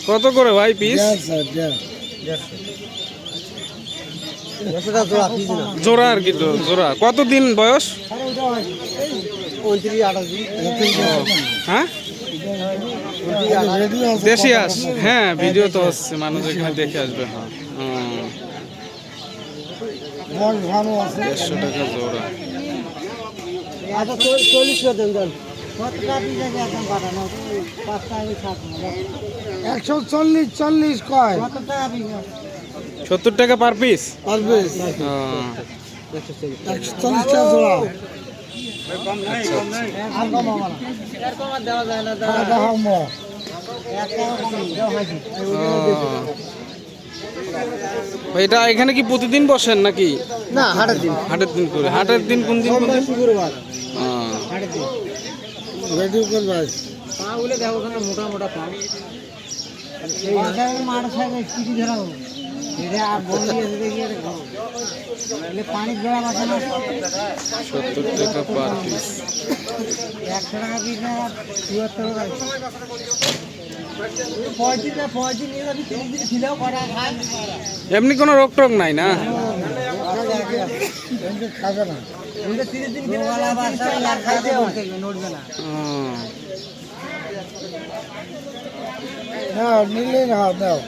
কত করে ভাই পিস? জোড়া আর কি, তো জোড়া কতদিন বয়স? হ্যাঁ দেশি হাঁস, হ্যাঁ ভিডিও তো হচ্ছে, মানুষ এখানে দেখে আসবে। হ্যাঁ 150 টাকা জোড়া। 140 কয় 70 টাকা পার পিস। 140 টাকা জোড়া। এটা এখানে কি প্রতিদিন বসেন নাকি? না, হাটের দিন। হাটের দিন করে। হাটের দিন কোন দিন? শুক্রবার হাটের দিন। রেডি করবে পাগুলো দেখো, মোটা মোটা পা। মাঠ সাইডে চিঠি ধরা হোক, এটা আর বন্দি আছে দেখি, পানির জোড়া মাথা না। 70 টাকা পার পিস। 100 টাকা পিস না, 74 টাকা। 35 নিয়ে যাবি, 30 দিন ছিল কটা খায়। এমনি কোনো রোগ টোগ নাই না? খাবে না, 30 দিন খাইতে নড়বে না। নিলে না দাও।